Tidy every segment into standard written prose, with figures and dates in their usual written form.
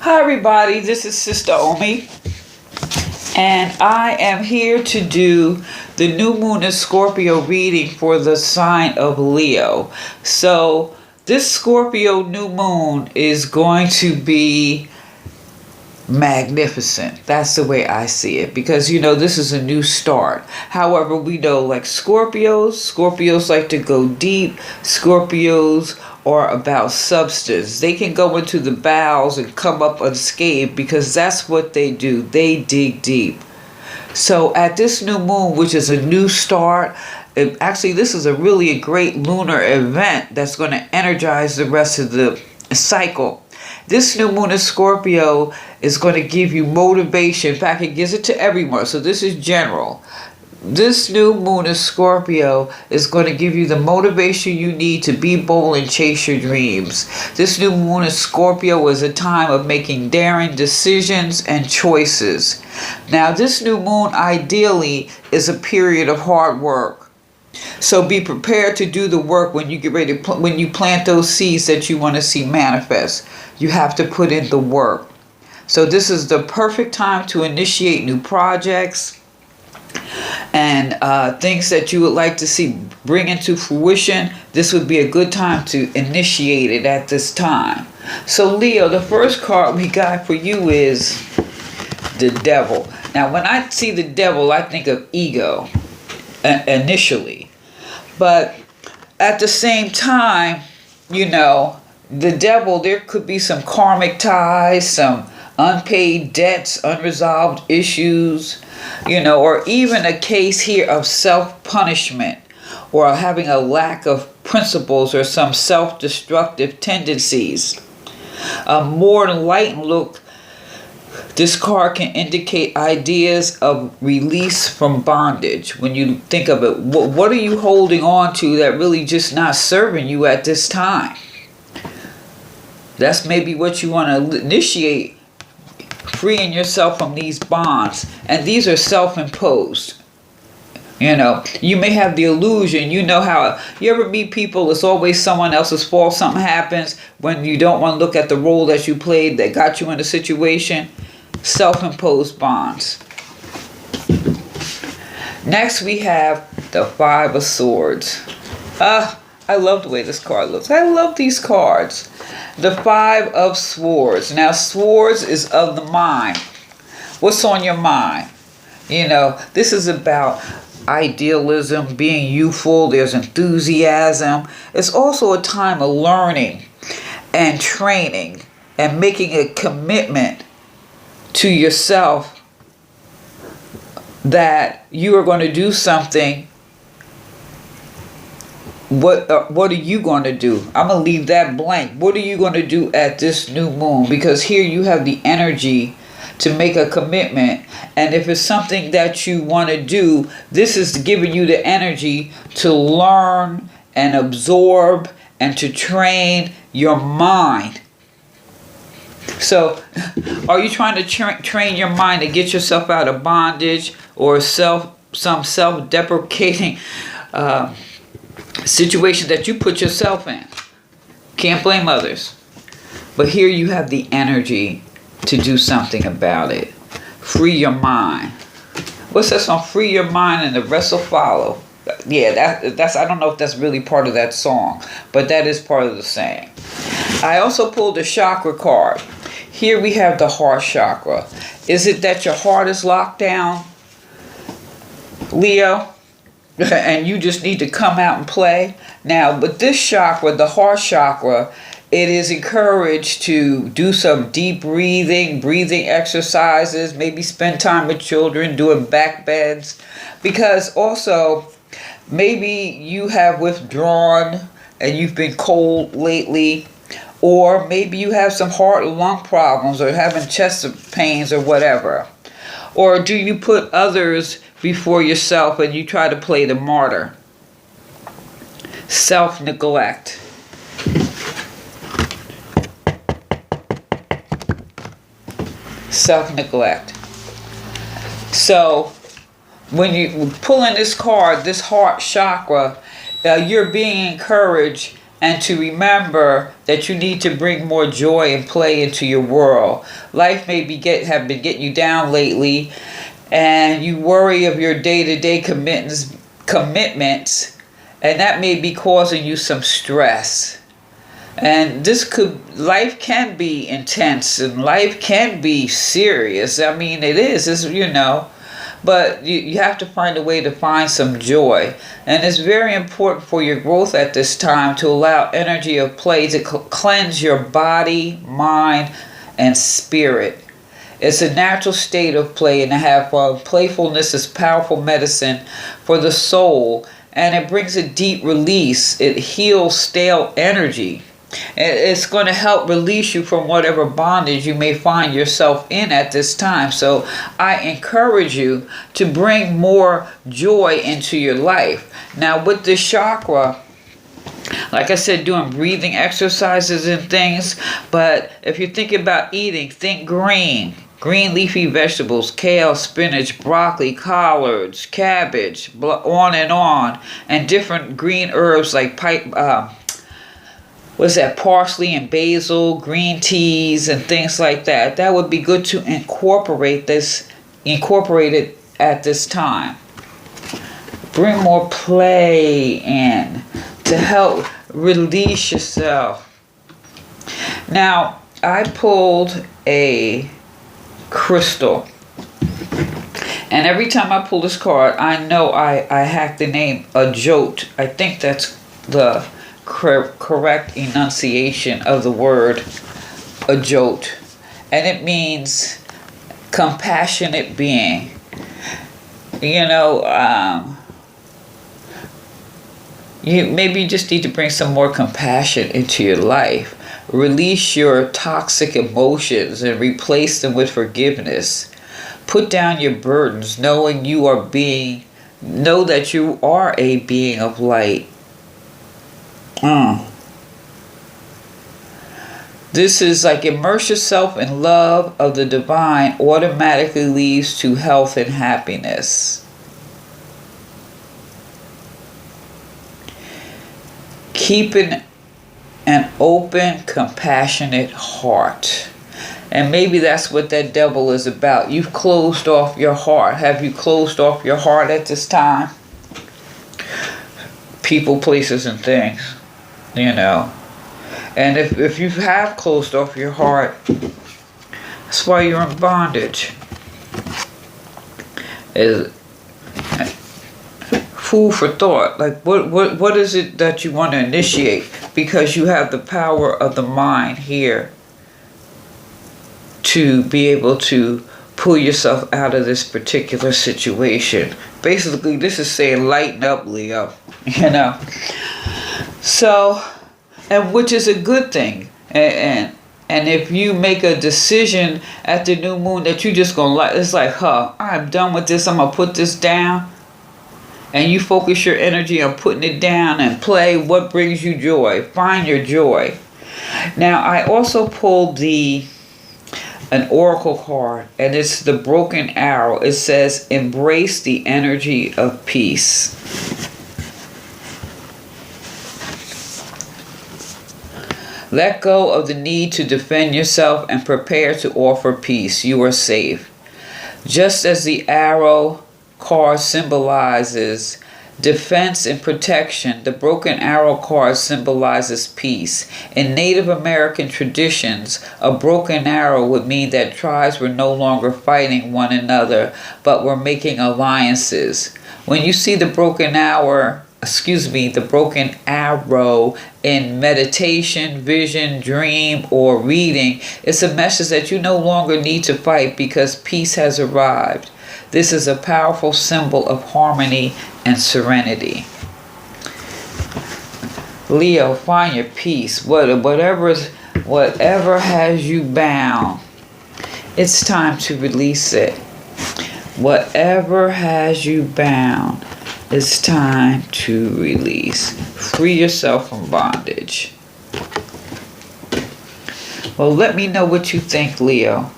Hi everybody, this is Sister Omi, and I am here to do the new moon in Scorpio reading for the sign of Leo. So this Scorpio new moon is going to be magnificent. That's the way I see it, because this is a new start. However, we know like Scorpios like to go deep. Scorpios are about substance. They can go into the bowels and come up unscathed because that's what they do. They dig deep. So at this new moon, which is a new start, actually this is a great lunar event that's going to energize the rest of the cycle. This new moon in Scorpio is going to give you motivation. In fact, it gives it to everyone. So this is general. This new moon in Scorpio is going to give you the motivation you need to be bold and chase your dreams. This new moon in Scorpio is a time of making daring decisions and choices. Now, this new moon ideally is a period of hard work. So be prepared to do the work when you get ready to when you plant those seeds that you want to see manifest. You have to put in the work. So this is the perfect time to initiate new projects and things that you would like to see bring into fruition. This would be a good time to initiate it at this time. So Leo, the first card we got for you is the Devil. Now when I see the Devil, I think of ego initially. But at the same time, the Devil, there could be some karmic ties, some unpaid debts, unresolved issues, or even a case here of self-punishment or having a lack of principles or some self-destructive tendencies. A more enlightened look, this card can indicate ideas of release from bondage. When you think of it, what are you holding on to that really just not serving you at this time? That's maybe what you want to initiate, freeing yourself from these bonds. And these are self-imposed. You may have the illusion, how you ever meet people, it's always someone else's fault. Something happens when you don't want to look at the role that you played that got you in a situation. Self-imposed bonds. Next we have the Five of Swords. I love the way this card looks. I love these cards. The Five of Swords. Now, swords is of the mind. What's on your mind? This is about idealism, being youthful. There's enthusiasm. It's also a time of learning and training and making a commitment to yourself that you are going to do something. What are you going to do? I'm going to leave that blank. What are you going to do at this new moon? Because here you have the energy to make a commitment. And if it's something that you want to do, this is giving you the energy to learn and absorb and to train your mind. So, are you trying to train your mind to get yourself out of bondage or some self-deprecating situation that you put yourself in? Can't blame others. But here you have the energy to do something about it. Free your mind. What's that song? Free your mind and the rest will follow. Yeah, that's I don't know if that's really part of that song, but that is part of the saying. I also pulled the chakra card. Here we have the heart chakra. Is it that your heart is locked down, Leo? And you just need to come out and play? Now, but this chakra, the heart chakra, it is encouraged to do some deep breathing exercises, maybe spend time with children, doing back bends. Because also, maybe you have withdrawn and you've been cold lately. Or maybe you have some heart and lung problems or having chest pains or whatever. Or do you put others before yourself and you try to play the martyr? Self-neglect. Self-neglect. So when you pull in this card, this heart chakra, you're being encouraged and to remember that you need to bring more joy and play into your world. Life may have been getting you down lately, and you worry of your day-to-day commitments, and that may be causing you some stress. And life can be intense, and life can be serious. I mean, it is, but you have to find a way to find some joy. And it's very important for your growth at this time to allow energy of play to cleanse your body, mind, and spirit. It's a natural state of play, and to have fun. Playfulness is powerful medicine for the soul, and it brings a deep release. It heals stale energy. It's going to help release you from whatever bondage you may find yourself in at this time. So I encourage you to bring more joy into your life. Now with this chakra, like I said, doing breathing exercises and things. But if you're thinking about eating, think green. Green leafy vegetables, kale, spinach, broccoli, collards, cabbage, on, and different green herbs like parsley and basil, green teas, and things like that. That would be good to incorporate it at this time. Bring more play in to help release yourself. Now, I pulled a crystal, and every time I pull this card, I know I hack the name Ajot. I think that's the correct enunciation of the word Ajot, and it means compassionate being. You just need to bring some more compassion into your life. Release your toxic emotions and replace them with forgiveness. Put down your burdens, know that you are a being of light. This is like immerse yourself in love of the divine automatically leads to health and happiness. Keeping an open, compassionate heart. And maybe that's what that devil is about. You've closed off your heart. Have you closed off your heart at this time? People, places, and things. And if you have closed off your heart, that's why you're in bondage. Food for thought. Like what is it that you want to initiate? Because you have the power of the mind here to be able to pull yourself out of this particular situation. Basically, this is saying lighten up, Leo. So, and which is a good thing. And if you make a decision at the new moon that you just gonna it's like, I'm done with this, I'm gonna put this down. And you focus your energy on putting it down and play what brings you joy. Find your joy. Now, I also pulled an oracle card, and it's the broken arrow. It says, embrace the energy of peace. Let go of the need to defend yourself and prepare to offer peace. You are safe. Just as the arrow card symbolizes defense and protection, the broken arrow card symbolizes peace. In Native American traditions, a broken arrow would mean that tribes were no longer fighting one another, but were making alliances. When you see the broken arrow in meditation, vision, dream, or reading, it's a message that you no longer need to fight because peace has arrived. This is a powerful symbol of harmony and serenity. Leo, find your peace. Whatever has you bound, it's time to release it. Whatever has you bound, it's time to release. Free yourself from bondage. Well, let me know what you think, Leo.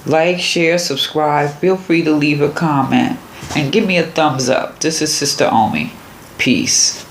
Like, share, subscribe. Feel free to leave a comment. And give me a thumbs up. This is Sister Omi. Peace.